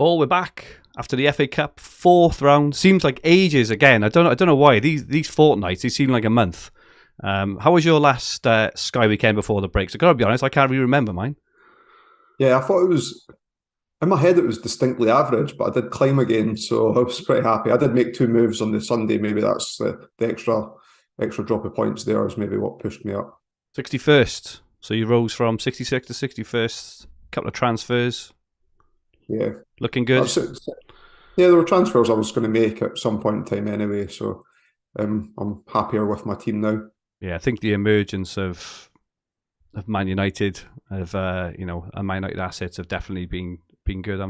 Paul, we're back after the FA Cup fourth round. Seems like ages again. I don't know why these fortnights. They seem like a month. How was your last Sky weekend before the break? So, gotta be honest, I can't really remember mine. Yeah, I thought it was, in my head, it was distinctly average, but I did climb again, so I was pretty happy. I did make 2 moves on the Sunday. Maybe that's the extra drop of points there is maybe what pushed me up. 61st. So you rose from 66 to 61st. Couple of transfers. Yeah. Looking good. Yeah, there were transfers I was going to make at some point in time anyway, so I'm happier with my team now. Yeah, I think the emergence of Man United, of Man United assets have definitely been good.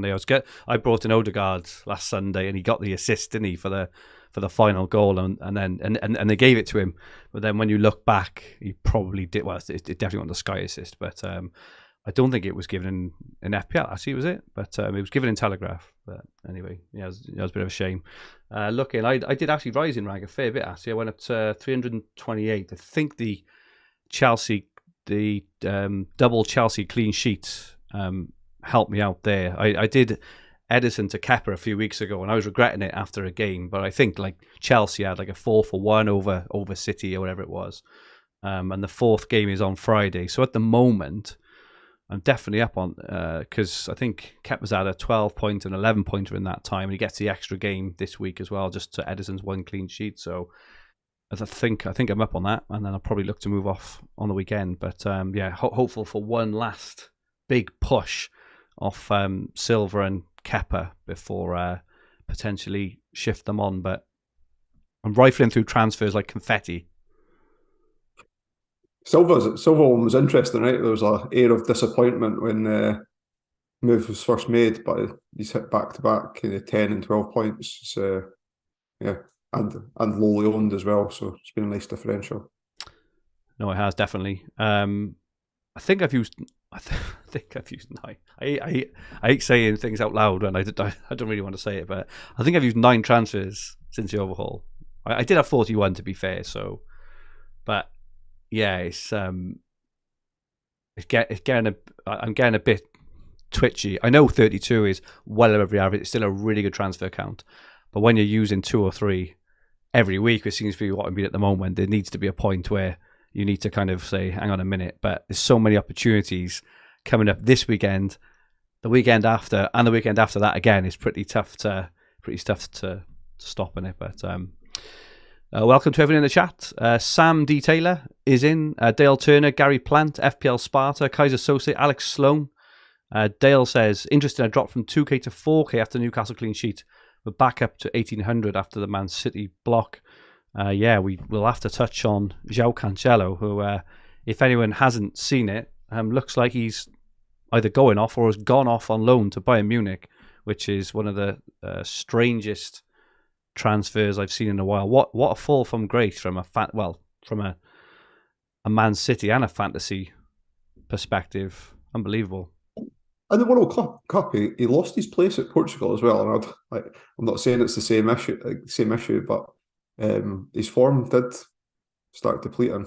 I brought in Odegaard last Sunday, and he got the assist, didn't he, for the final goal, and they gave it to him. But then when you look back, he probably did. Well, it definitely wasn't the Sky assist, but I don't think it was given in FPL. Actually, was it? But it was given in Telegraph. But anyway, yeah, it was a bit of a shame. I did actually rise in rank a fair bit. Actually, I went up to 328. I think the double Chelsea clean sheet helped me out there. I did Edison to Kepa a few weeks ago, and I was regretting it after a game. But I think like Chelsea had like a 4-1 over City or whatever it was, and the fourth game is on Friday. So at the moment, I'm definitely up on because I think Kepa's had a 12-point and 11-pointer in that time, and he gets the extra game this week as well, just to Edison's 1 clean sheet. So I think I'm up on that, and then I'll probably look to move off on the weekend. But hopeful for one last big push off Silva and Kepa before potentially shift them on. But I'm rifling through transfers like confetti. Silva one was interesting, right? There was an air of disappointment when the move was first made, but he's hit back to back 10 and 12 points. So yeah, and lowly owned as well. So it's been a nice differential. No, it has definitely. I think I've used 9. I hate saying things out loud, and I don't really want to say it, but I think I've used 9 transfers since the overhaul. I did have 41 to be fair, so but yeah, I'm getting a bit twitchy. I know 32 is well above the average. It's still a really good transfer count, but when you're using 2 or 3 every week, which seems to be what I'm being at the moment, there needs to be a point where you need to kind of say, hang on a minute. But there's so many opportunities coming up this weekend, the weekend after, and the weekend after that again. It's pretty tough to stop in it. But welcome to everyone in the chat. Sam D. Taylor is in. Dale Turner, Gary Plant, FPL Sparta, Kaiser Sose, Alex Sloan. Dale says, interesting, I dropped from 2k to 4k after Newcastle clean sheet. We're back up to 1800 after the Man City block. We will have to touch on João Cancelo, who, if anyone hasn't seen it, looks like he's either going off or has gone off on loan to Bayern Munich, which is one of the strangest transfers I've seen in a while. What a fall from grace from a Man City and a fantasy perspective. Unbelievable. And the World Cup, he lost his place at Portugal as well. And I'm not saying it's the same issue, but his form did start depleting.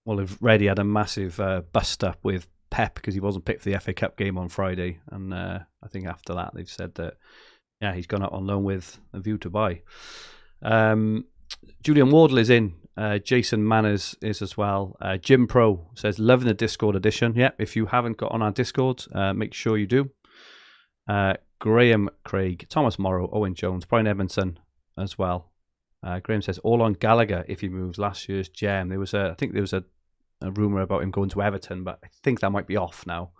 Well, they've already had a massive bust up with Pep because he wasn't picked for the FA Cup game on Friday, and I think after that they've said that he's gone out on loan with a view to buy. Julian Wardle is in. Jason Manners is as well. Jim Pro says, loving the Discord edition. Yep, if you haven't got on our Discord, make sure you do. Graham Craig, Thomas Morrow, Owen Jones, Brian Evanson as well. Graham says, all on Gallagher if he moves last year's gem. I think there was a rumour about him going to Everton, but I think that might be off now.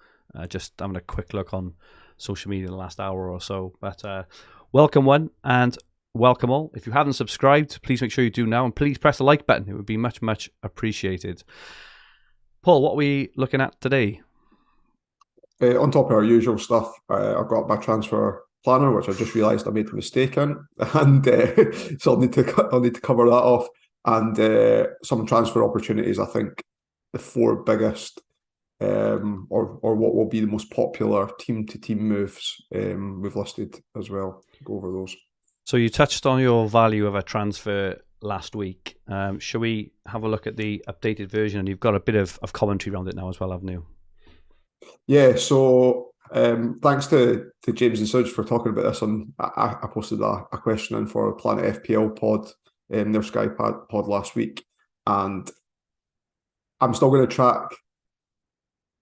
Just having a quick look on social media in the last hour or so. But welcome one and welcome all. If you haven't subscribed, please make sure you do now, and please press the like button. It would be much, much appreciated. Paul, what are we looking at today? On top of our usual stuff, I've got my transfer planner, which I just realised I made a mistake in, and so I'll need to cover that off, and some transfer opportunities. I think the 4 biggest, or what will be the most popular team-to-team moves we've listed as well. Go over those. So you touched on your value of a transfer last week. Shall we have a look at the updated version? And you've got a bit of commentary around it now as well, haven't you? Yeah, so Thanks to James and Suge for talking about this. I posted a question in for Planet FPL pod, their Sky pod last week, and I'm still going to track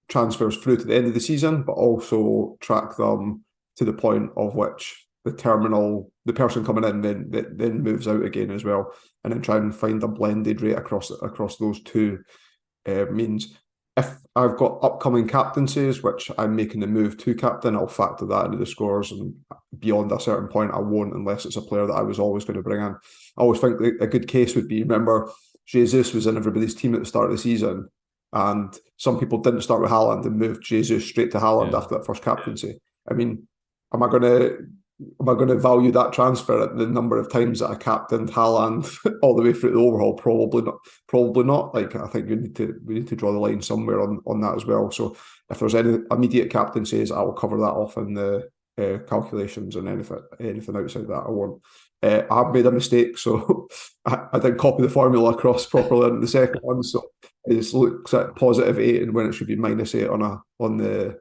transfers through to the end of the season, but also track them to the point of which the person coming in then moves out again as well, and then try and find a blended rate across those two means. If I've got upcoming captaincies, which I'm making the move to captain, I'll factor that into the scores, and beyond a certain point, I won't, unless it's a player that I was always going to bring in. I always think a good case would be, remember, Jesus was in everybody's team at the start of the season, and some people didn't start with Haaland and moved Jesus straight to Haaland after that first captaincy. I mean, am I going to value that transfer at the number of times that I captained Haaland all the way through the overhaul? Probably not. Like, I think we need to draw the line somewhere on that as well. So if there's any immediate captaincies, I will cover that off in the calculations, and anything outside that I won't. I have made a mistake, so I didn't copy the formula across properly in the second one. So it just looks at +8, and when it should be -8 on the.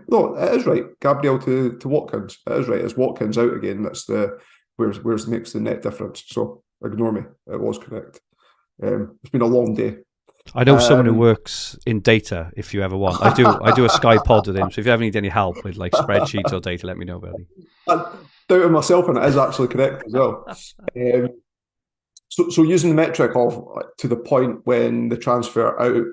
No, it is right. Gabriel to Watkins. It is right. It's Watkins out again. That's the where's makes the net difference. So ignore me. It was correct. It's been a long day. I know someone who works in data. If you ever want, I do a Sky pod with him. So if you ever need any help with like spreadsheets or data, let me know, buddy. I doubted myself, and it is actually correct as well. So using the metric of to the point when the transfer out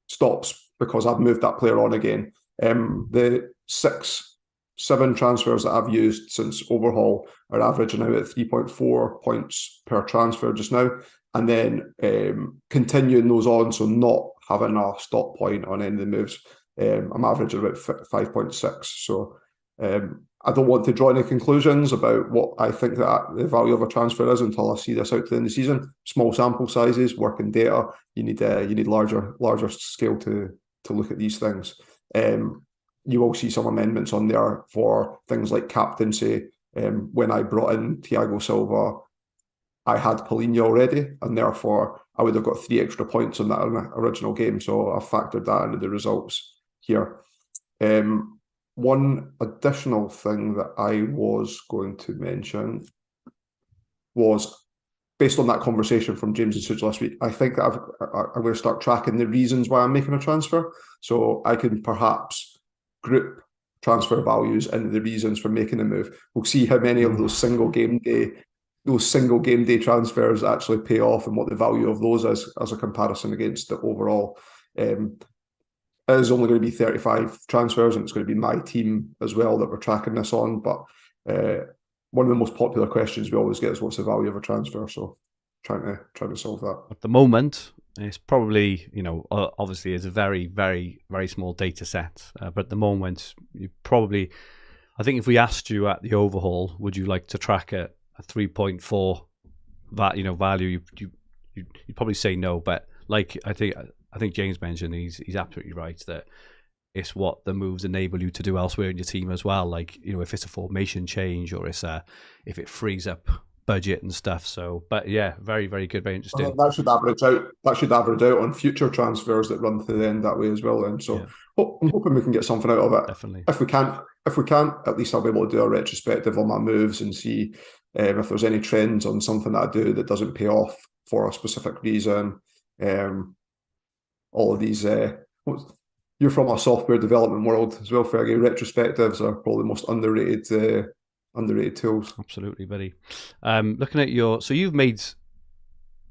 stops because I've moved that player on again. The 6-7 transfers that I've used since overhaul are averaging out at 3.4 points per transfer just now, and then continuing those on, so not having a stop point on any of the moves. I'm averaging about 5.6. So I don't want to draw any conclusions about what I think that the value of a transfer is until I see this out to the end of the season. Small sample sizes, working data. You need larger scale to look at these things. You will see some amendments on there for things like captaincy. When I brought in Thiago Silva, I had Paulinho already, and therefore I would have got 3 extra points on that original game. So I factored that into the results here. One additional thing that I was going to mention was, based on that conversation from James and Suge last week, I think that I'm going to start tracking the reasons why I'm making a transfer. So I can perhaps group transfer values into the reasons for making a move. We'll see how many of those single game day transfers actually pay off, and what the value of those is as a comparison against the overall. It is only going to be 35 transfers, and it's going to be my team as well that we're tracking this on. But one of the most popular questions we always get is, what's the value of a transfer? So trying to solve that. At the moment, it's probably, obviously it's a very, very, very small data set. But at the moment, you probably, I think if we asked you at the overhaul, would you like to track a 3.4 value, you'd probably say no. But like I think James mentioned, he's absolutely right that it's what the moves enable you to do elsewhere in your team as well. Like, if it's a formation change, or if it frees up budget and stuff. So, but yeah, very, very good, very interesting. That should average out. That should average out on future transfers that run to the end that way as well. Then, so I'm hoping we can get something out of it. Definitely. If we can't, at least I'll be able to do a retrospective on my moves and see if there's any trends on something that I do that doesn't pay off for a specific reason. All of these. You're from a software development world as well, Fergi. Retrospectives are probably the most underrated tools. Absolutely, buddy. Looking at so you've made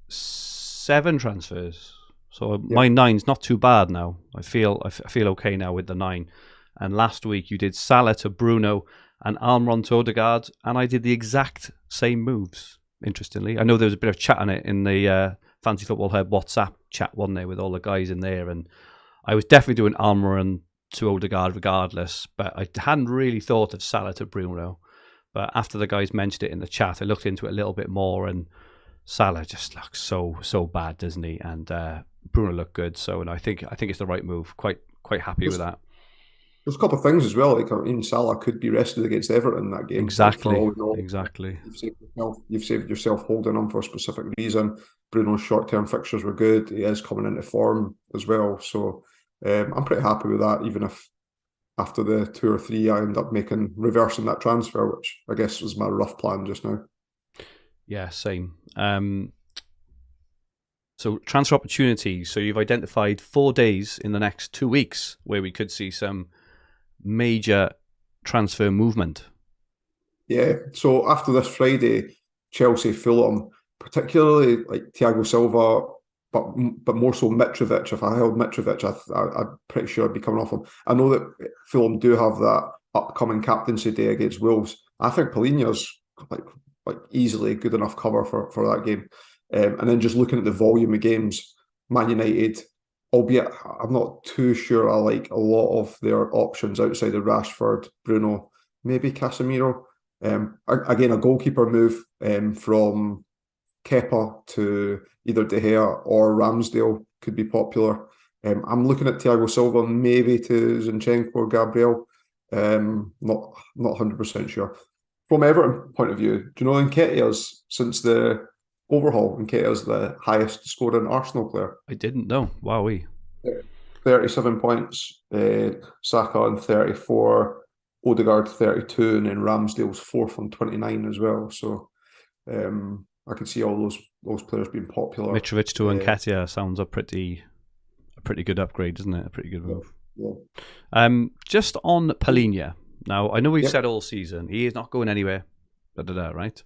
7 transfers. So my 9's not too bad now. I feel okay now with the 9. And last week you did Salah to Bruno and Almiron to Odegaard, and I did the exact same moves. Interestingly, I know there was a bit of chat on it in the Fantasy Football Hub WhatsApp chat, wasn't there, with all the guys in there, and I was definitely doing Almiron to Odegaard regardless, but I hadn't really thought of Salah to Bruno. But after the guys mentioned it in the chat, I looked into it a little bit more, and Salah just looks so bad, doesn't he? And Bruno looked good, so and I think it's the right move. Quite happy with that. There's a couple of things as well. Like, Salah could be rested against Everton in that game. Exactly. Exactly. You've saved yourself holding on for a specific reason. Bruno's short-term fixtures were good. He is coming into form as well. So I'm pretty happy with that, even if after the 2 or 3, I end up reversing that transfer, which I guess was my rough plan just now. Yeah, same. So transfer opportunities. So you've identified 4 days in the next 2 weeks where we could see some major transfer movement. Yeah. So after this Friday, Chelsea, Fulham, particularly like Thiago Silva, but more so Mitrovic. If I held Mitrovic, I'm pretty sure I'd be coming off him. I know that Fulham do have that upcoming captaincy day against Wolves. I think Polina's like easily good enough cover for that game. And then just looking at the volume of games, Man United, albeit I'm not too sure I like a lot of their options outside of Rashford, Bruno, maybe Casemiro. Again, a goalkeeper move from Kepa to either De Gea or Ramsdale could be popular. I'm looking at Thiago Silva, maybe to Zinchenko or Gabriel. Not 100% sure. From Everton point of view, do you know Nketiah's since the overhaul? Nketiah's the highest scoring Arsenal player. I didn't know. Wowee. 37 points. Saka on 34. Odegaard 32, and then Ramsdale's 4th on 29 as well. So I can see all those players being popular. Mitrovic to Nketiah sounds a pretty good upgrade, doesn't it? A pretty good move. Yeah. Just on Palhinha. Now, I know we've said all season he is not going anywhere, right?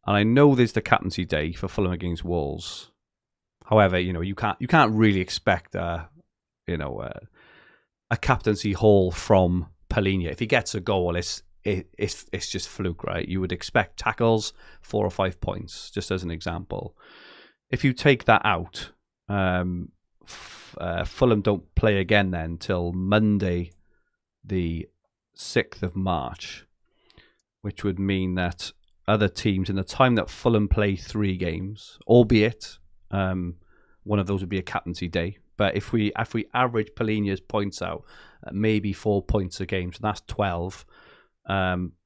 And I know there's the captaincy day for Fulham against Wolves. However, you can't really expect a captaincy haul from Palhinha. If he gets a goal, it's just fluke, right? You would expect tackles, 4 or 5 points, just as an example. If you take that out, Fulham don't play again then till Monday, the 6th of March, which would mean that other teams in the time that Fulham play 3 games, albeit one of those would be a captaincy day. But if we average Palhinha's points out, maybe 4 points a game, so that's 12,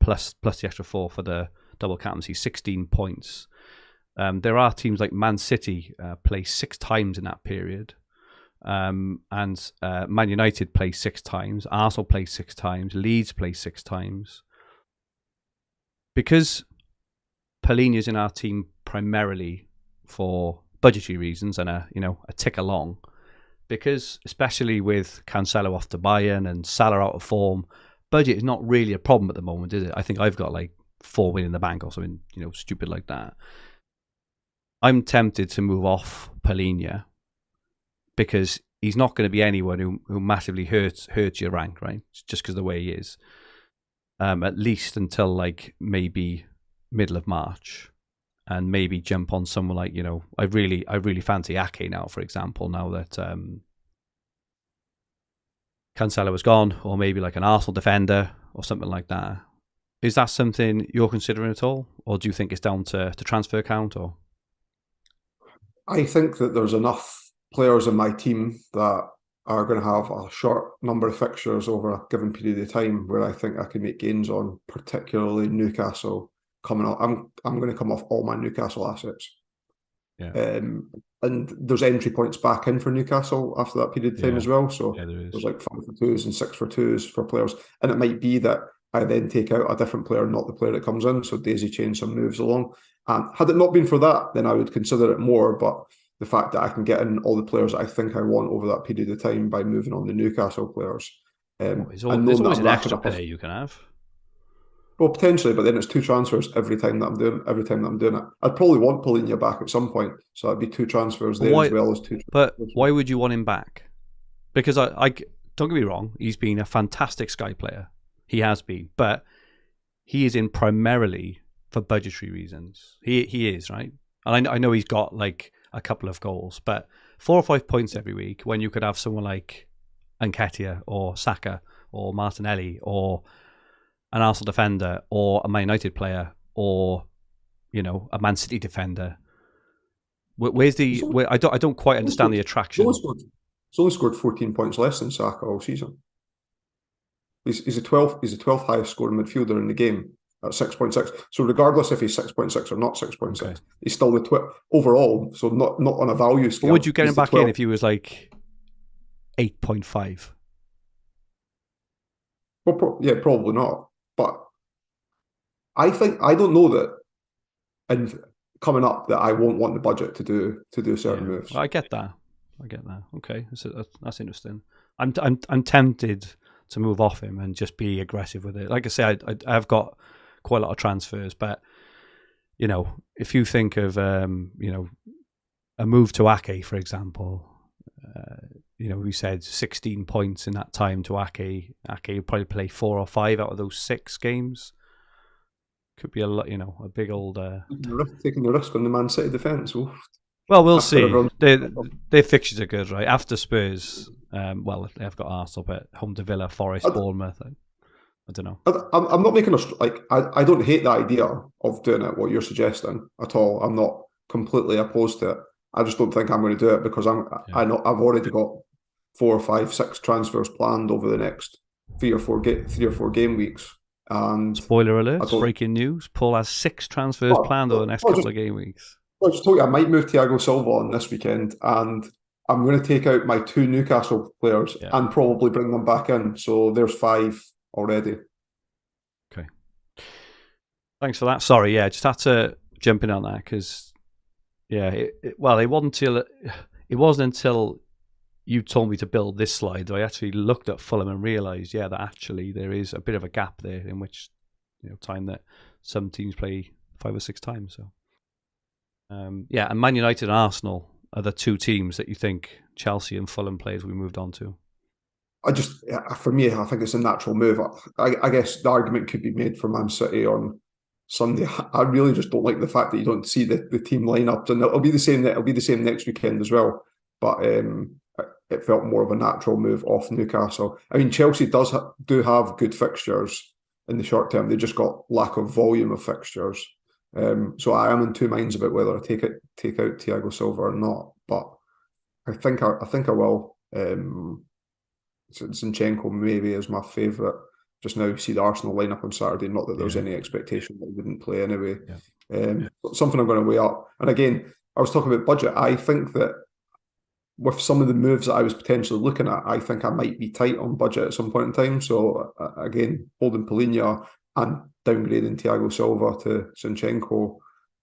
plus the extra 4 for the double captaincy, 16 points. There are teams like Man City play 6 times in that period. And Man United play 6 times, Arsenal play 6 times, Leeds play 6 times. Because Palhinha's in our team primarily for budgetary reasons and a tick along, because especially with Cancelo off to Bayern and Salah out of form, budget is not really a problem at the moment, is it? I think I've got like 4 million in the bank or something, stupid like that. I'm tempted to move off Palhinha because he's not going to be anyone who massively hurts your rank, right? Just because of the way he is. At least until like maybe middle of March, and maybe jump on someone like, I really fancy Ake now, for example, now that Cancelo is gone, or maybe like an Arsenal defender or something like that. Is that something you're considering at all, or do you think it's down to transfer count? Or I think that there's enough players in my team that are going to have a short number of fixtures over a given period of time where I think I can make gains on, particularly Newcastle coming up. I'm going to come off all my Newcastle assets. Yeah. And there's entry points back in for Newcastle after that period of time as well. So there's like 5 for 2s and 6 for 2s for players. And it might be that I then take out a different player, not the player that comes in. So daisy chain some moves along. And had it not been for that, then I would consider it more. But the fact that I can get in all the players that I think I want over that period of time by moving on the Newcastle players. There's always an extra player you can have. Well, potentially, but then it's 2 transfers every time that I'm doing it. I'd probably want Palhinha back at some point, so that'd be 2 transfers there as well as 2 transfers. But why would you want him back? Because I don't get me wrong, he's been a fantastic Sky player. He has been, but he is in primarily for budgetary reasons. He is, right? And I know he's got like a couple of goals, but 4 or 5 points every week when you could have someone like Nketiah or Saka or Martinelli or an Arsenal defender or a Man United player or a Man City defender. I don't quite understand the attraction. He's only scored 14 points less than Saka all season. He's the 12th highest scoring midfielder in the game at 6.6. So regardless if he's 6.6 or not 6.6, he's still the overall. So not on a value scale. But would you get him back in if he was like 8.5? Well, yeah, probably not. But I don't know that in coming up that I won't want the budget to do certain Yeah, moves. well, I get that. I get that. Okay, that's interesting. I'm tempted to move off him and just be aggressive with it. Like I say, I've got quite a lot of transfers, but if you think of a move to Ake, for example, we said 16 points in that time to Ake. Ake would probably play 4 or 5 out of those 6 games. Could be a lot, a big old. Taking the risk on the Man City defence. Well, we'll After see. everyone, Their fixtures are good, right? After Spurs, they've got Arsenal, but home to Villa, Forest, Bournemouth. I don't know. I'm not making us like I don't hate the idea of doing it. What you're suggesting at all? I'm not completely opposed to it. I just don't think I'm going to do it because I've already got 4 or 5, 6 transfers planned over the next 3 or 4 game weeks. And spoiler alert! Breaking news: Paul has 6 transfers planned over the next couple of game weeks. I just told you I might move Thiago Silva on this weekend, and I'm going to take out my 2 Newcastle players and probably bring them back in. So there's 5 already. Okay. Thanks for that. Sorry, just had to jump in on that because, it wasn't until you told me to build this slide that I actually looked at Fulham and realised, that actually there is a bit of a gap there in which, time that some teams play 5 or 6 times. So, and Man United and Arsenal are the 2 teams that you think Chelsea and Fulham players we moved on to. For me, I think it's a natural move. I guess the argument could be made for Man City on Sunday. I really just don't like the fact that you don't see the team lineups, and it'll be the same. It'll be the same next weekend as well. But it felt more of a natural move off Newcastle. I mean, Chelsea do have good fixtures in the short term. They just got lack of volume of fixtures. So I am in 2 minds about whether I take out Thiago Silva or not. But I think I will. Zinchenko maybe is my favourite. Just now, see the Arsenal lineup on Saturday. Not that there was any expectation that he wouldn't play anyway. Something I'm going to weigh up. And again, I was talking about budget. I think that with some of the moves that I was potentially looking at, I think I might be tight on budget at some point in time. So again, holding Polina and downgrading Thiago Silva to Zinchenko,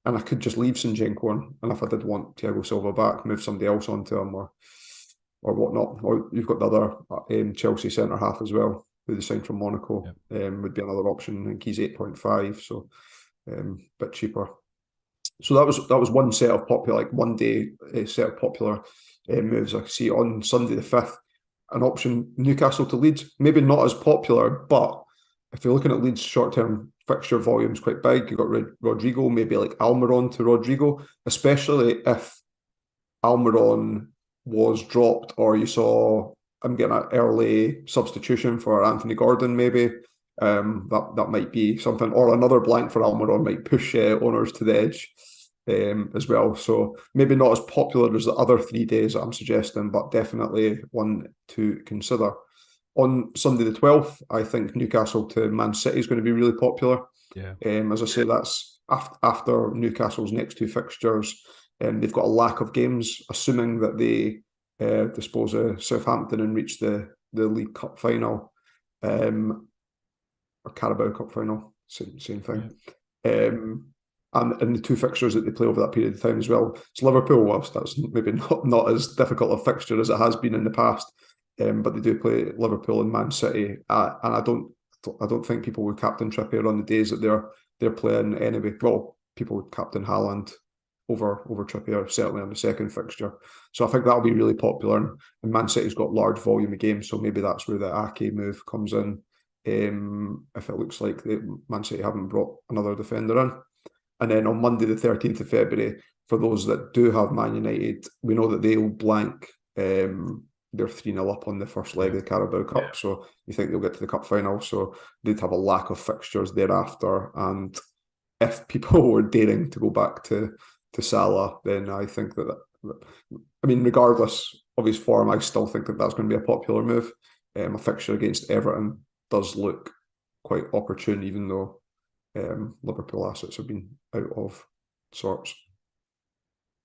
and I could just leave Zinchenko on. And if I did want Thiago Silva back, move somebody else onto him or whatnot. Or you've got the other Chelsea centre half as well, who they signed from Monaco. Would be another option. I think he's 8.5, so bit cheaper. So that was one set of popular, like 1 day set of popular moves. I see on Sunday the 5th, an option Newcastle to Leeds. Maybe not as popular, but if you're looking at Leeds' short-term fixture volume's quite big. You've got Rodrigo, maybe like Almiron to Rodrigo, especially if Almiron was dropped or you saw I'm getting an early substitution for Anthony Gordon maybe. That might be something, or another blank for Almiron might push owners to the edge as well. So maybe not as popular as the other 3 days that I'm suggesting, but definitely one to consider. On Sunday the 12th, I think Newcastle to Man City is going to be really popular. As I say, that's after Newcastle's next 2 fixtures. They've got a lack of games, assuming that they dispose of Southampton and reach the League Cup final, or Carabao Cup final, same thing. And in the 2 fixtures that they play over that period of time as well. It's Liverpool, whilst that's maybe not as difficult a fixture as it has been in the past, but they do play Liverpool and Man City, and I don't think people would captain Trippier on the days that they're playing anyway. Well, people would captain Haaland over Trippier, certainly on the second fixture. So I think that'll be really popular. And Man City's got large volume of games, so maybe that's where the Ake move comes in. If it looks like Man City haven't brought another defender in. And then on Monday, the 13th of February, for those that do have Man United, we know that they'll blank. They're 3-0 up on the first leg of the Carabao Cup. So you think they'll get to the cup final. So they'd have a lack of fixtures thereafter. And if people were daring to go back to Salah, then I think that I mean, regardless of his form, I still think that that's going to be a popular move. A fixture against Everton does look quite opportune, even though Liverpool assets have been out of sorts.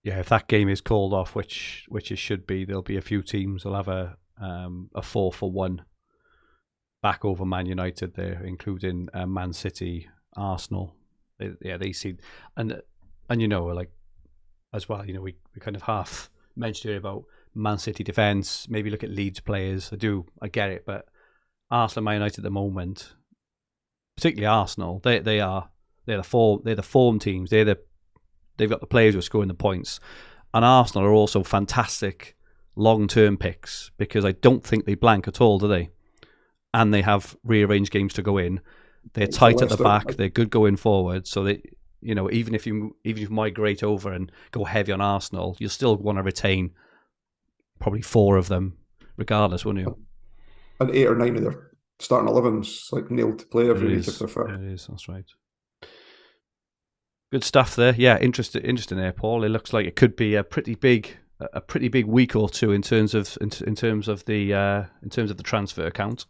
Yeah, if that game is called off, which it should be, there'll be a few teams will have a 4-for-1 back over Man United there, including Man City, Arsenal. They see, and like as well, we kind of half mentioned here about Man City defence. Maybe look at Leeds players. I get it, but Arsenal, Man United at the moment, particularly Arsenal, they're the form teams. They've got the players who are scoring the points, and Arsenal are also fantastic long-term picks because I don't think they blank at all, do they? And they have rearranged games to go in. They're tight at the back. They're good going forward. So they, even if you migrate over and go heavy on Arsenal, you'll still want to retain probably 4 of them, regardless, won't you? And 8 or 9 of their starting 11s like nailed to play every week if they're fit. It is. That's right. Good stuff there. Yeah, interesting there, Paul. It looks like it could be a pretty big week or two in terms of the transfer account.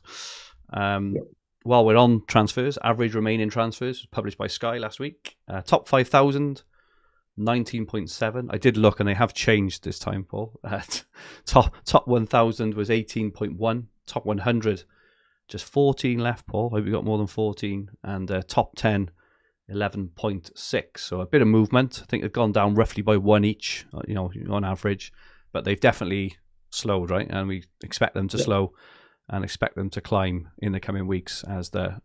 While we're on transfers, average remaining transfers was published by Sky last week. Top 5,000, 19.7. I did look, and they have changed this time, Paul. Top 1,000 was 18.1. Top 100, just 14 left, Paul. Hope you got more than 14. And top 10, 11.6. So a bit of movement. I think they've gone down roughly by 1 each, on average. But they've definitely slowed, right? And we expect them to slow and expect them to climb in the coming weeks as the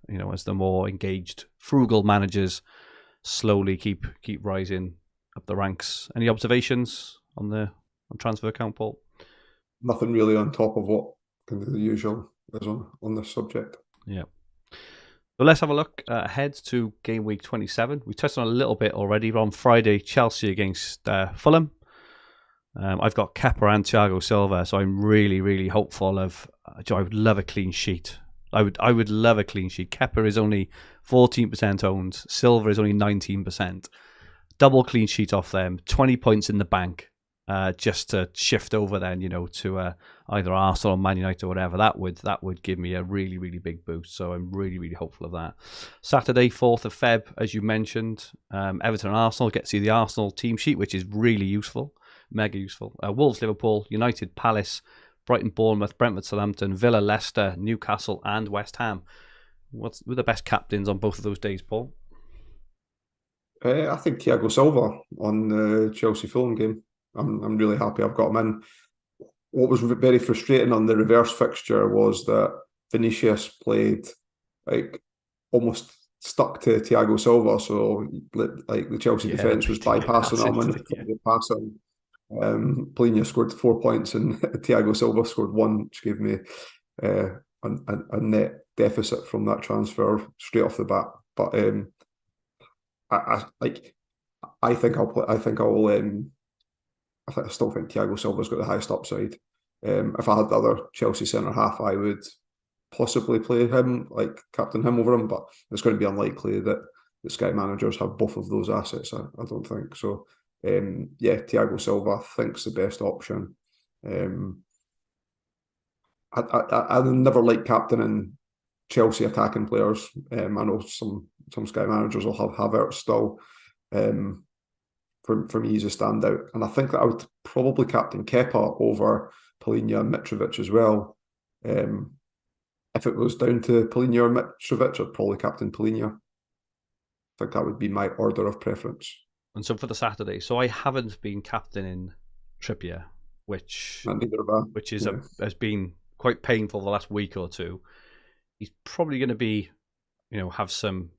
more engaged, frugal managers slowly keep rising up the ranks. Any observations on transfer account, Paul? Nothing really on top of what kind of the usual is on this subject. Yeah. So let's have a look ahead to game week 27. We touched on a little bit already. On Friday, Chelsea against Fulham. I've got Kepa and Thiago Silva, so I'm really, really hopeful of. I would love a clean sheet. I would love a clean sheet. Kepa is only 14% owned. Silva is only 19%. Double clean sheet off them. 20 points in the bank, just to shift over then, to either Arsenal or Man United or whatever. That would give me a really, really big boost. So I'm really, really hopeful of that. Saturday, 4th of Feb, as you mentioned, Everton and Arsenal. Get to see the Arsenal team sheet, which is really useful. Mega useful. Wolves, Liverpool, United, Palace, Brighton, Bournemouth, Brentford, Southampton, Villa, Leicester, Newcastle, and West Ham. Who are the best captains on both of those days, Paul? I think Thiago Silva on the Chelsea Fulham game. I'm really happy I've got him in. What was very frustrating on the reverse fixture was that Vinicius played like almost stuck to Thiago Silva, so like the Chelsea defence was bypassing him and passing. Polina scored 4 points and Thiago Silva scored 1, which gave me a net deficit from that transfer straight off the bat. But I still think Thiago Silva's got the highest upside. If I had the other Chelsea centre half, I would possibly play him, like captain him over him, but it's going to be unlikely that the Sky managers have both of those assets. I don't think so. Thiago Silva I think's the best option. I never like captaining Chelsea attacking players. I know some Sky managers will have Havertz still. For me, he's a standout, and I think that I would probably captain Kepa over Polina and Mitrovic as well. If it was down to Polina or Mitrovic, I'd probably captain Polina. I think that would be my order of preference. And so for the Saturday, so I haven't been captaining Trippier, which has been quite painful the last week or two. He's probably going to be, have some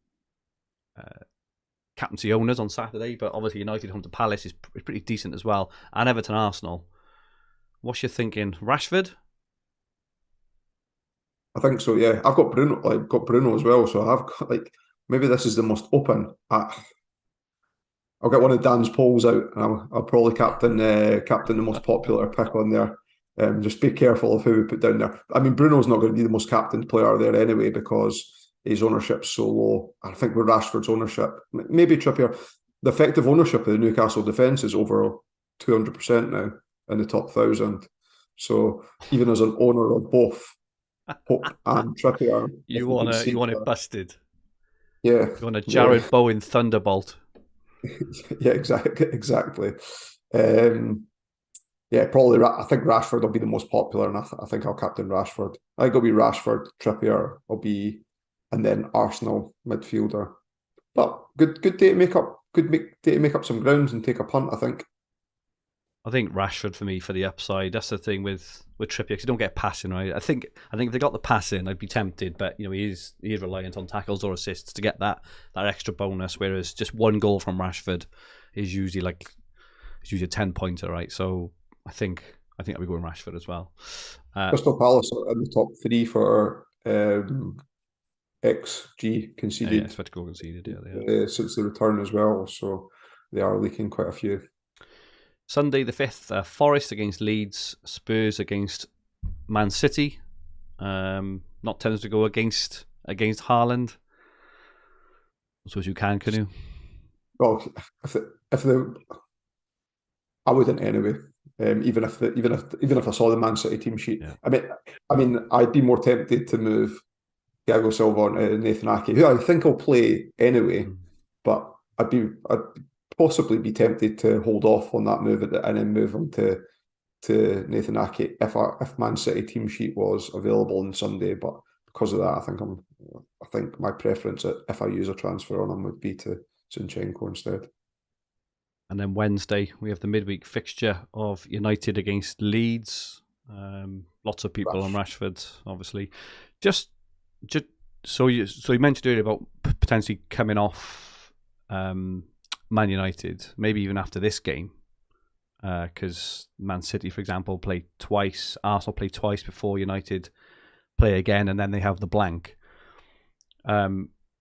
captaincy owners on Saturday, but obviously United home to Palace is pretty decent as well, and Everton Arsenal. What's your thinking, Rashford? I think so. Yeah, I've got Bruno. I've got Bruno as well, so I've got maybe this is the most open. I'll get one of Dan's polls out, and I'll probably captain the most popular pick on there. Just be careful of who we put down there. I mean, Bruno's not going to be the most captained player there anyway because his ownership's so low. I think with Rashford's ownership, maybe Trippier, the effective ownership of the Newcastle defence is over 200% now in the top 1,000. So even as an owner of both Pope and Trippier, you want it busted. Yeah, you want a Jared Bowen thunderbolt. Yeah, exactly. Yeah, probably. I think Rashford will be the most popular, and I think I'll captain Rashford. I think it'll be Rashford, Trippier will be, and then Arsenal midfielder. But good day to make up. Day to make up some grounds and take a punt, I think. I think Rashford for me for the upside. That's the thing with Trippier, because you don't get passing, right? I think if they got the passing, I'd be tempted, but he is reliant on tackles or assists to get that extra bonus. Whereas just one goal from Rashford is usually a 10-pointer, right? So I think I'll be going Rashford as well. Crystal Palace are in the top 3 for XG conceded. Expected goal conceded, since the return as well. So they are leaking quite a few. Sunday the 5th, Forest against Leeds, Spurs against Man City. Not tempted to go against Haaland. I suppose you can you? Well, I wouldn't anyway. Even if I saw the Man City team sheet, yeah. I mean, I'd be more tempted to move Thiago Silva on Nathan Ake, who I think will play anyway. But I'd possibly be tempted to hold off on that move and then move him to Nathan Ake if Man City team sheet was available on Sunday. But because of that, I think my preference if I use a transfer on him would be to Zinchenko instead. And then Wednesday we have the midweek fixture of United against Leeds. Lots of people on Rashford, obviously. Just so you mentioned earlier about potentially coming off Man United, maybe even after this game, because Man City, for example, play twice. Arsenal play twice before United play again, and then they have the blank.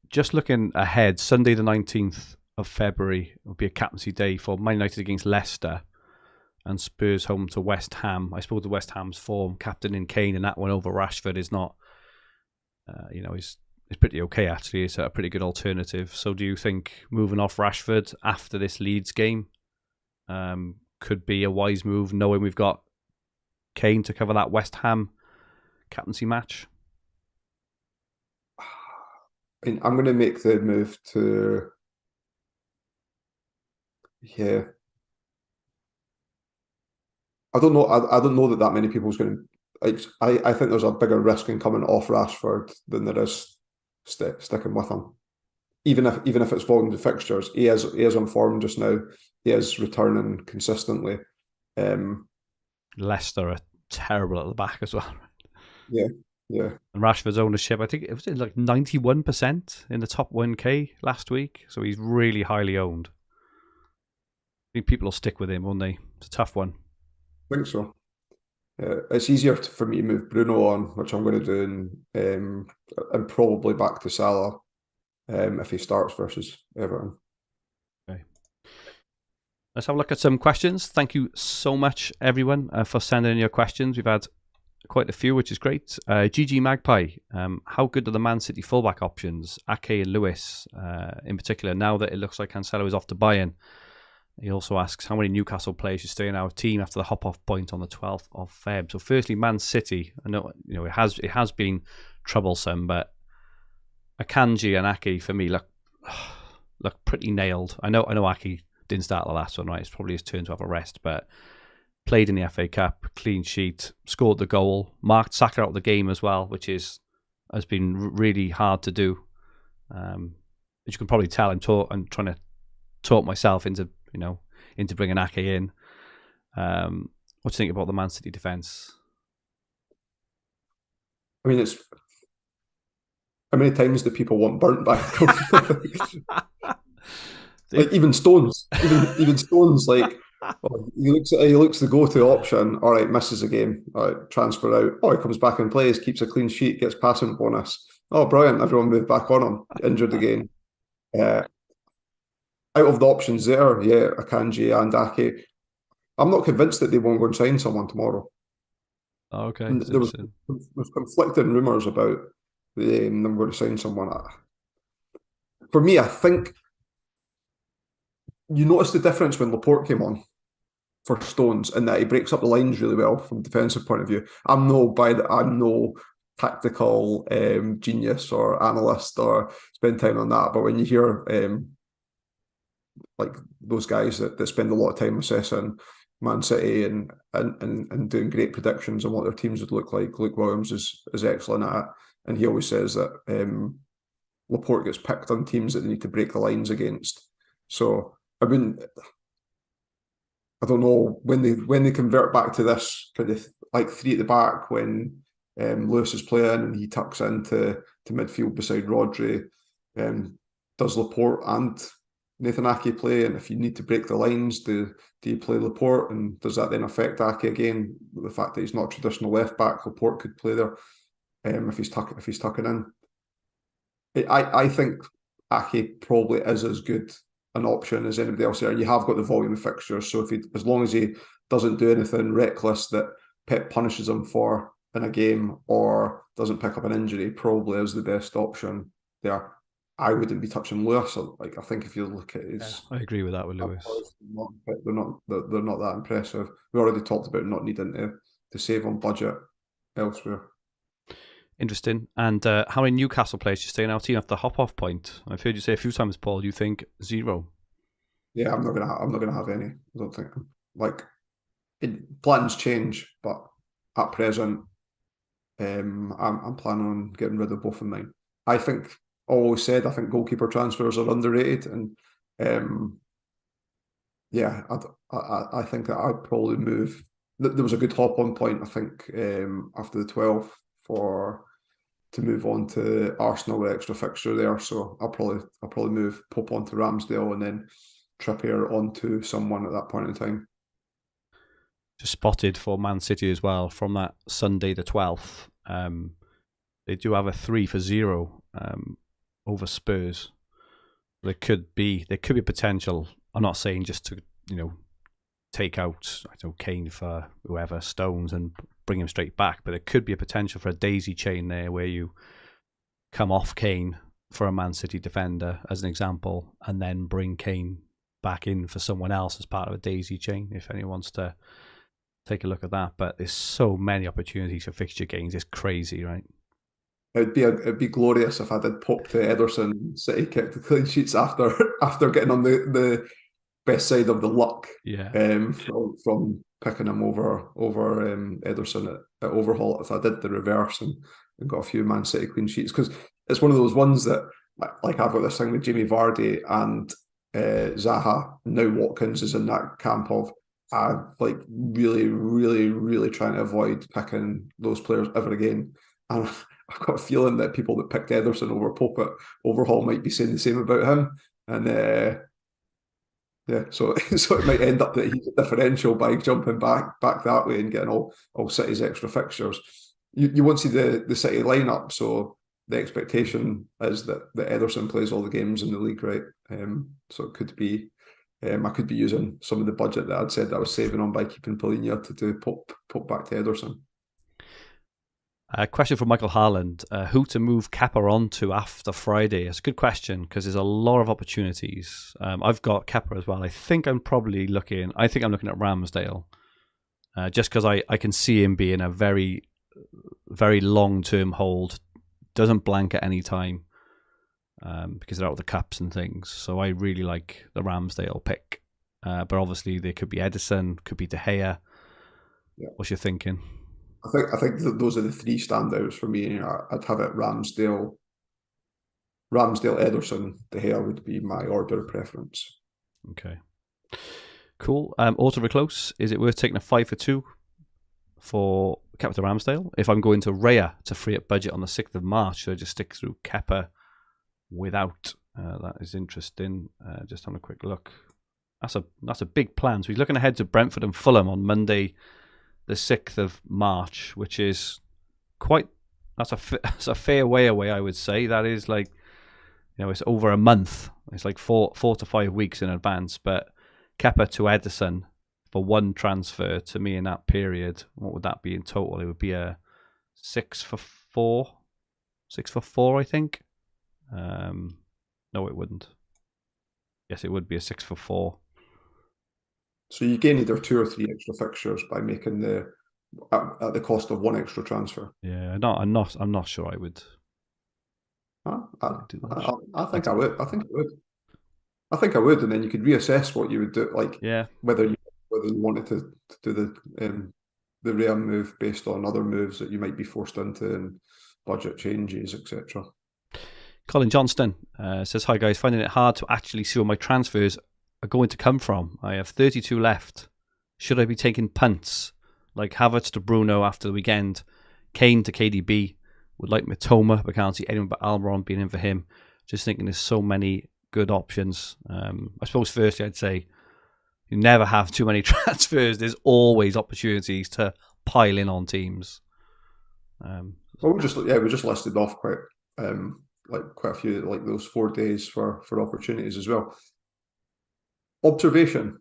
Just looking ahead, Sunday the 19th of February will be a captaincy day for Man United against Leicester, and Spurs home to West Ham. I suppose the West Ham's form, captaining Kane and that one over Rashford is not, is pretty okay actually. It's a pretty good alternative. So do you think moving off Rashford after this Leeds game could be a wise move, knowing we've got Kane to cover that West Ham captaincy match? I'm going to make the move to... Yeah. I don't know. I don't know that many people's going to... I think there's a bigger risk in coming off Rashford than there is sticking with him. Even if it's volume to fixtures, he is on form just now. He is returning consistently. Leicester are terrible at the back as well. Yeah. And Rashford's ownership, I think it was like 91% in the top 1K last week. So he's really highly owned. I think people will stick with him, won't they? It's a tough one. I think so. It's easier for me to move Bruno on, which I'm going to do, and probably back to Salah if he starts versus Everton. Okay. Let's have a look at some questions. Thank you so much, everyone, for sending in your questions. We've had quite a few, which is great. GG Magpie, how good are the Man City fullback options, Ake and Lewis, in particular, now that it looks like Cancelo is off to Bayern? He also asks how many Newcastle players should stay in our team after the hop-off point on the 12th of Feb. So firstly, Man City, I know it has been troublesome, but Akanji and Ake for me look pretty nailed. I know Ake didn't start the last one, right? It's probably his turn to have a rest, but played in the FA Cup, clean sheet, scored the goal, marked Saka out of the game as well, which has been really hard to do. As you can probably tell, I'm trying to talk myself into bringing Ake in. What do you think about the Man City defence? I mean, it's how many times do people want burnt by? Like even Stones, even Stones, like he looks the go-to option. All right, misses a game. All right, transfer out. Oh, he comes back and plays, keeps a clean sheet, gets passing bonus. Oh, brilliant! Everyone moved back on him. Injured again. Out of the options there, yeah, Akanji and Ake. I'm not convinced that they won't go and sign someone tomorrow. Oh, okay. There was conflicting rumours about them going to sign someone. For me, I think you notice the difference when Laporte came on for Stones, in that he breaks up the lines really well from a defensive point of view. I'm no tactical genius or analyst or spend time on that, but when you hear like those guys that spend a lot of time assessing Man City and doing great predictions on what their teams would look like. Luke Williams is excellent at it, and he always says that Laporte gets picked on teams that they need to break the lines against. So I don't know when they convert back to this kind of like three at the back when Lewis is playing and he tucks into midfield beside Rodri. Does Laporte and Nathan Ake play? And if you need to break the lines, do you play Laporte? And does that then affect Ake again? The fact that he's not a traditional left back, Laporte could play there if he's tucking in. I think Ake probably is as good an option as anybody else there. You have got the volume of fixtures, so as long as he doesn't do anything reckless that Pep punishes him for in a game or doesn't pick up an injury, probably is the best option there. I wouldn't be touching Lewis. Like I think if you look at his, I agree with that with Lewis. They're not that impressive. We already talked about not needing to save on budget elsewhere. Interesting. And how many Newcastle players do you stay in our team after the hop-off point? I've heard you say a few times, Paul. You think 0? Yeah, I'm not gonna have any. I don't think. Like, plans change, but at present, I'm planning on getting rid of both of mine. I think always said I think goalkeeper transfers are underrated, and yeah, I think that I'd probably move. There was a good hop-on point, I think, after the 12 to move on to Arsenal with extra fixture there. So I'll probably move Pope on to Ramsdale and then Trippier onto someone at that point in time. Just spotted for Man City as well from that Sunday the 12th. They do have a 3-0 over Spurs. There could be potential. I'm not saying just to take out Kane for whoever, Stones, and bring him straight back, but there could be a potential for a daisy chain there where you come off Kane for a Man City defender as an example and then bring Kane back in for someone else as part of a daisy chain if anyone wants to take a look at that. But there's so many opportunities for fixture gains. It's crazy, right? It'd be glorious if I did Pope to Ederson, City kept the clean sheets after getting on the best side of the luck. Yeah. From picking him over Ederson at Overhaul. If I did the reverse and got a few Man City clean sheets, because it's one of those ones that like I've got this thing with Jamie Vardy and Zaha. Now Watkins is in that camp of like really, really, really trying to avoid picking those players ever again. And I've got a feeling that people that picked Ederson over Pope at Overhaul might be saying the same about him. And yeah, so it might end up that he's a differential by jumping back that way and getting all City's extra fixtures. You won't see the City lineup, so the expectation is that Ederson plays all the games in the league, right? So it could be I could be using some of the budget that I'd said that I was saving on by keeping Paulinho to do Pope back to Ederson. A question from Michael Harland. Who to move Kappa on to after Friday? It's a good question because there's a lot of opportunities. I've got Kappa as well. I think I'm looking at Ramsdale just because I can see him being a very, very long-term hold. Doesn't blank at any time because they're out of the cups and things. So I really like the Ramsdale pick. But obviously there could be Edison, could be De Gea. Yeah. What's your thinking? I think those are the three standouts for me. I'd have it Ramsdale, Ederson, De Gea would be my order of preference. Okay, cool. Auto close. Is it worth taking a 5 for 2 for Captain Ramsdale? If I'm going to Raya to free up budget on the 6th of March, should I just stick through Kepa without? That is interesting. Just having a quick look. That's a big plan. So he's looking ahead to Brentford and Fulham on Monday, the 6th of March, which is that's a fair way away, I would say. That is like, it's over a month. It's like 4 to 5 weeks in advance. But Kepa to Edison for one transfer to me in that period, what would that be in total? It would be a 6 for 4. 6 for 4, I think. No, it wouldn't. Yes, it would be a 6 for 4. So you gain either 2 or 3 extra fixtures by making at the cost of one extra transfer. Yeah, I'm not sure I would. I think I would, and then you could reassess what you would do, like whether whether you wanted to do the Rea move based on other moves that you might be forced into and budget changes, etc. Colin Johnston says, hi guys, finding it hard to actually see where my transfers are going to come from. I have 32 left. Should I be taking punts like Havertz to Bruno after the weekend, Kane to KDB? Would like Matoma, but can't see anyone but Almiron being in for him. Just thinking there's so many good options. I suppose firstly I'd say you never have too many transfers. There's always opportunities to pile in on teams. Well, we just listed off quite a few, like those 4 days for opportunities as well. Observation.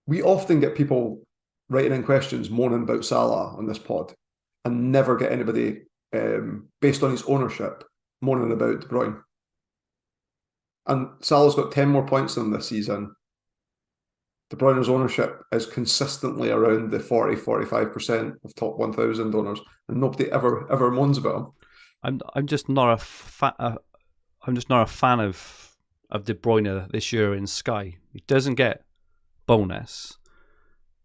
We often get people writing in questions moaning about Salah on this pod and never get anybody, based on his ownership, moaning about De Bruyne. And Salah's got 10 more points than this season. De Bruyne's ownership is consistently around the 40-45% of top 1,000 owners, and nobody ever moans about him. I'm just not a fan of De Bruyne this year in Sky. He doesn't get bonus.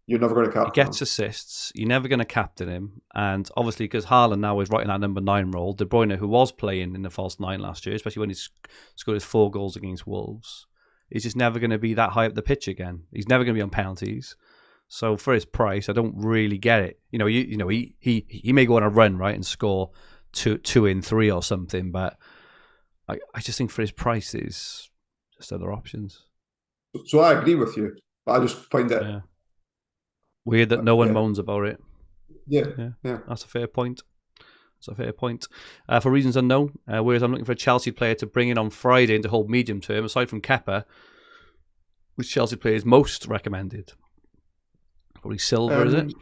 You're never going to captain him. He gets assists. You're never going to captain him. And obviously, because Haaland now is right in that number 9 role, De Bruyne, who was playing in the false 9 last year, especially when he scored his 4 goals against Wolves, is just never going to be that high up the pitch again. He's never going to be on penalties. So for his price, I don't really get it. He may go on a run, right, and score 2 in 3 or something, but I just think for his price, there's just other options. So I agree with you, but I just find it weird that no one moans about it. Yeah. That's a fair point. For reasons unknown, whereas I'm looking for a Chelsea player to bring in on Friday and to hold medium term, aside from Kepa, which Chelsea player is most recommended? Probably Silva, is it?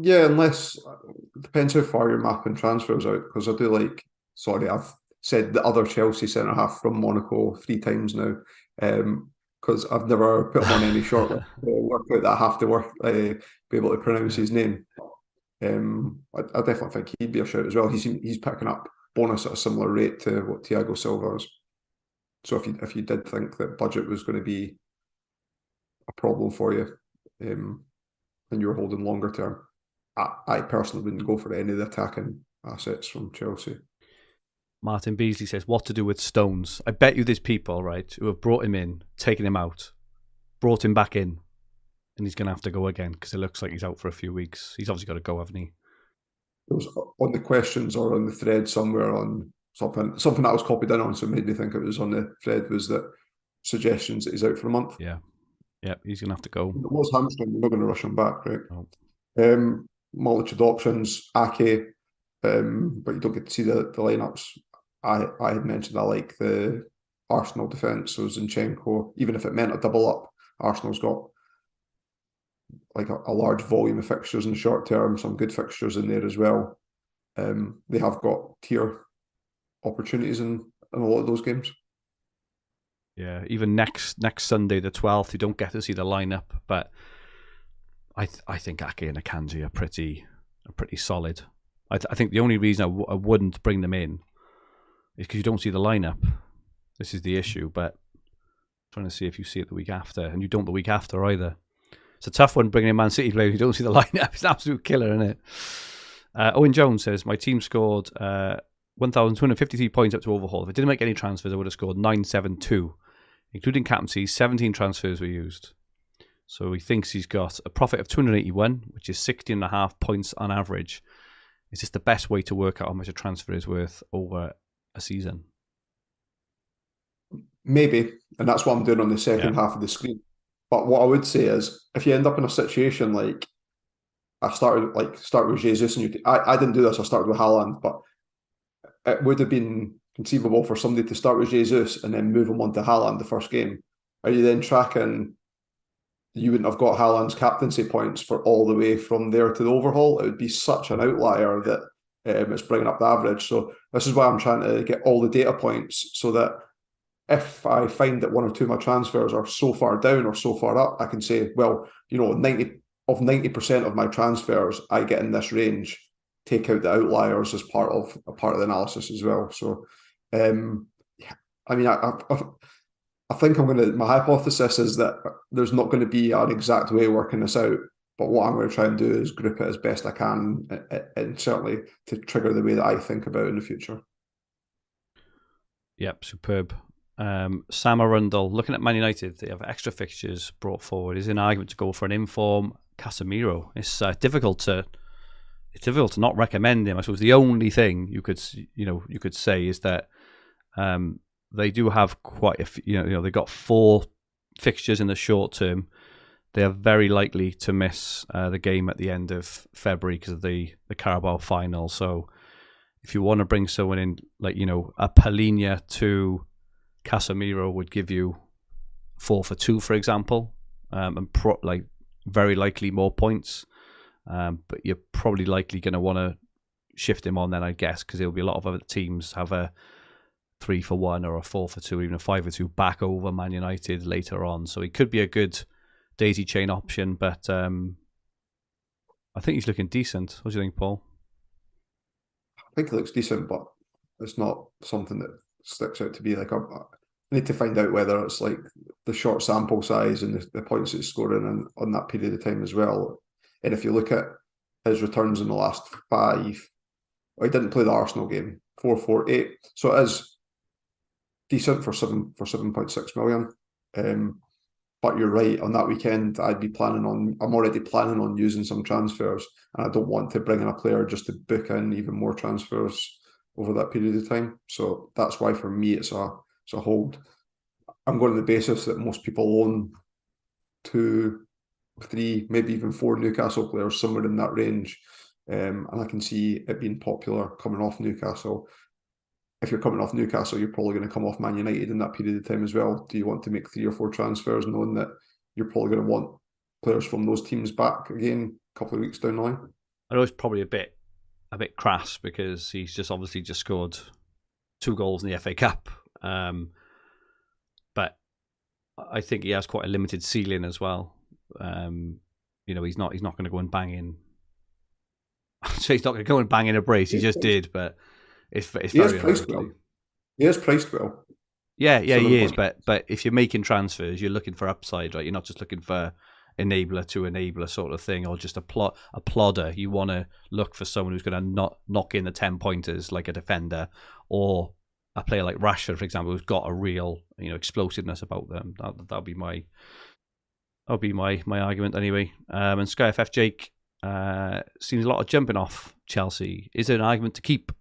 Yeah, unless it depends how far you're mapping transfers out, because I've said the other Chelsea centre-half from Monaco 3 times now, because I've never put him on any short workout that I have to be able to pronounce his name. I definitely think he'd be a shout as well. He's picking up bonus at a similar rate to what Thiago Silva is. So if you did think that budget was going to be a problem for you, and you were holding longer term, I personally wouldn't go for any of the attacking assets from Chelsea. Martin Beasley says, what to do with Stones? I bet you there's people, right, who have brought him in, taken him out, brought him back in, and he's going to have to go again because it looks like he's out for a few weeks. He's obviously got to go, hasn't he? It was on the questions or on the thread somewhere on something that was copied in on, so it made me think it was on the thread, was that suggestions that he's out for a month. Yeah, he's going to have to go. It was hamstring, we're not going to rush him back, right? No. Multitude options, Ake, but you don't get to see the lineups. I had mentioned I like the Arsenal defence, so Zinchenko, even if it meant a double up, Arsenal's got like a large volume of fixtures in the short term, some good fixtures in there as well. They have got tier opportunities in a lot of those games. Yeah, even next Sunday, the 12th, you don't get to see the lineup, but I think Ake and Akanji are pretty solid. I think the only reason I wouldn't bring them in is because you don't see the lineup. This is the issue, but I'm trying to see if you see it the week after, and you don't the week after either. It's a tough one bringing in Man City players. You don't see the lineup. It's an absolute killer, isn't it? Owen Jones says, my team scored 1,253 points up to overhaul. If I didn't make any transfers, I would have scored 972. Including captaincy, 17 transfers were used. So he thinks he's got a profit of 281, which is 16.5 points on average. Is this the best way to work out how much a transfer is worth over a season? Maybe, and that's what I'm doing on the second half of the screen. But what I would say is, if you end up in a situation like I started with Jesus, and I didn't do this. I started with Haaland, but it would have been conceivable for somebody to start with Jesus and then move him on to Haaland the first game. Are you then tracking? You wouldn't have got Haaland's captaincy points for all the way from there to the overhaul. It would be such an outlier that it's bringing up the average. So this is why I'm trying to get all the data points, so that if I find that 1 or 2 of my transfers are so far down or so far up, I can say, well, 90% of my transfers I get in this range. Take out the outliers as part of the analysis as well. So, I think my hypothesis is that there's not going to be an exact way of working this out. But what I'm going to try and do is group it as best I can, and certainly to trigger the way that I think about it in the future. Yep, superb. Sam Arundel, looking at Man United, they have extra fixtures brought forward. Is an argument to go for an inform Casemiro? It's difficult to not recommend him. I suppose the only thing you could say is that they do have quite a few, they got 4 fixtures in the short term. They are very likely to miss the game at the end of February because of the Carabao final. So if you want to bring someone in, like, a Palhinha to Casemiro would give you 4 for 2, for example, and very likely more points. But you're probably likely going to want to shift him on then, I guess, because there'll be a lot of other teams have a 3 for 1 or a 4 for 2, even a 5 for 2 back over Man United later on. So he could be a good daisy chain option, but I think he's looking decent. What do you think, Paul? I think he looks decent, but it's not something that sticks out to be like I need to find out whether it's like the short sample size and the points it's scoring on that period of time as well. And if you look at his returns in the last 5, he didn't play the Arsenal game, 4-4-8. So it is decent for 7.6 million. But you're right, on that weekend, I'm already planning on using some transfers, and I don't want to bring in a player just to book in even more transfers over that period of time. So that's why for me it's a hold. I'm going on the basis that most people own 2, 3, maybe even 4 Newcastle players, somewhere in that range. And I can see it being popular coming off Newcastle. If you're coming off Newcastle, you're probably going to come off Man United in that period of time as well. Do you want to make 3 or 4 transfers knowing that you're probably going to want players from those teams back again a couple of weeks down the line? I know it's probably a bit crass because he's just obviously just scored 2 goals in the FA Cup. But I think he has quite a limited ceiling as well. He's not going to go and bang in. So he's not going to go and bang in a brace. He just did, but it's very unlikely. He is priced well. Yeah, he is. But if you're making transfers, you're looking for upside, right? You're not just looking for enabler to enabler sort of thing, or just a plodder. You want to look for someone who's going to knock in the 10-pointers like a defender, or a player like Rashford, for example, who's got a real explosiveness about them. That'll be my argument anyway. And Sky FF Jake seems a lot of jumping off Chelsea. Is there an argument to keep?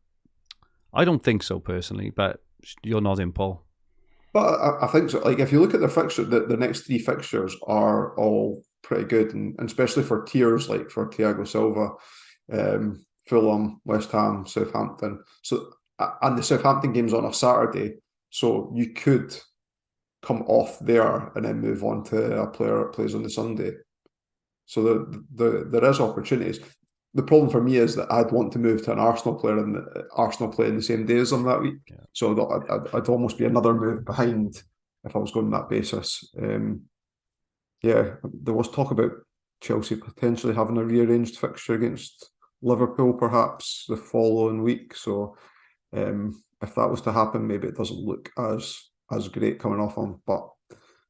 I don't think so personally, but you're nodding, Paul. But I think so. Like if you look at the fixture, the next 3 fixtures are all pretty good, and especially for tiers like for Thiago Silva, Fulham, West Ham, Southampton. So and the Southampton game's on a Saturday, so you could come off there and then move on to a player that plays on the Sunday. So there is opportunities. The problem for me is that I'd want to move to an Arsenal player and Arsenal playing the same day as them that week. Yeah. So I'd almost be another move behind if I was going on that basis. There was talk about Chelsea potentially having a rearranged fixture against Liverpool perhaps the following week. So if that was to happen, maybe it doesn't look as great coming off them. But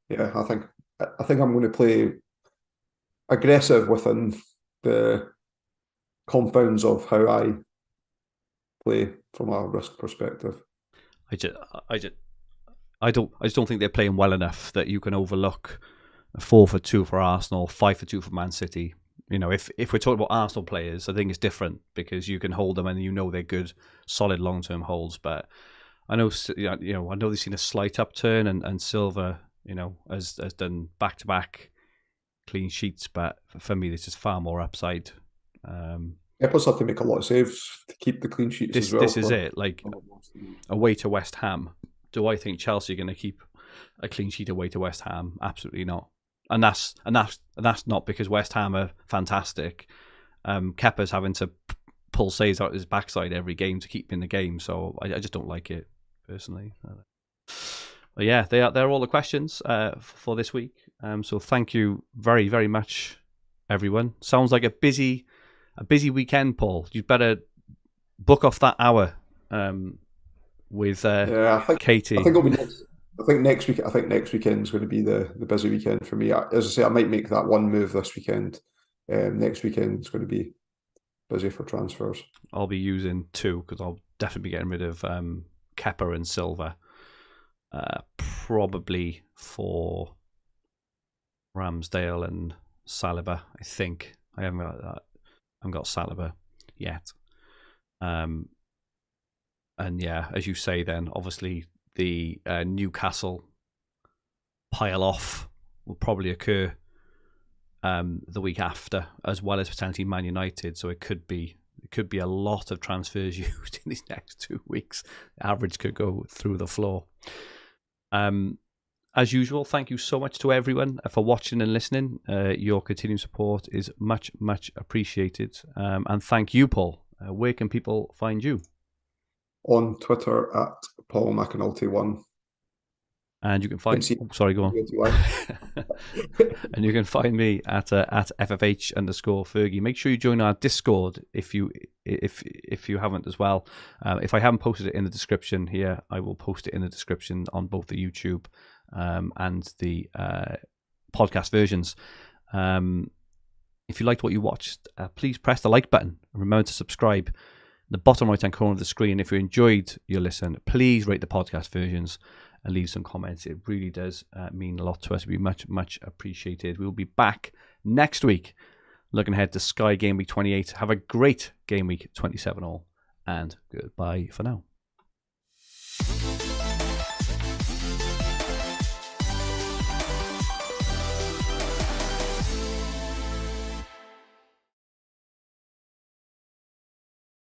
yeah, I think I'm going to play aggressive within the confounds of how I play from a risk perspective. I just don't think they're playing well enough that you can overlook a 4 for 2 for Arsenal, 5 for 2 for Man City. If we're talking about Arsenal players, I think it's different because you can hold them and they're good, solid long-term holds. But I know they've seen a slight upturn, and Silva, has done back-to-back clean sheets. But for me, this is far more upside. Plus have to make a lot of saves to keep the clean sheets as well. This is it. Like away to West Ham, do I think Chelsea are going to keep a clean sheet away to West Ham? Absolutely not. And that's not because West Ham are fantastic. Kepa's having to pull saves out his backside every game to keep in the game. So I just don't like it personally. But yeah, they're all the questions for this week. So thank you very, very much, everyone. Sounds like a busy weekend, Paul. You'd better book off that hour with Katie. I think it'll be next. I think next week. I think next weekend is going to be the busy weekend for me. As I say, I might make that one move this weekend. Next weekend is going to be busy for transfers. I'll be using 2 because I'll definitely be getting rid of Kepper and Silva. Probably for Ramsdale and Saliba. I think I haven't got that. I haven't got Saliba yet. And yeah, as you say, then obviously the Newcastle pile off will probably occur the week after, as well as potentially Man United. So it could be a lot of transfers used in these next 2 weeks. The average could go through the floor. As usual, thank you so much to everyone for watching and listening. Your continued support is much, much appreciated. And thank you, Paul. Where can people find you? On Twitter at Paul McAnulty1. And you can find... sorry, go on. And you can find me at FFH_Fergi. Make sure you join our Discord if you haven't as well. If I haven't posted it in the description here, I will post it in the description on both the YouTube and the podcast versions. If you liked what you watched, please press the like button and remember to subscribe. In the bottom right hand corner of the screen, if you enjoyed your listen, please rate the podcast versions and leave some comments. It really does mean a lot to us. It'd be much, much appreciated. We'll be back next week looking ahead to Sky Game Week 28. Have a great Game Week 27 all, and goodbye for now.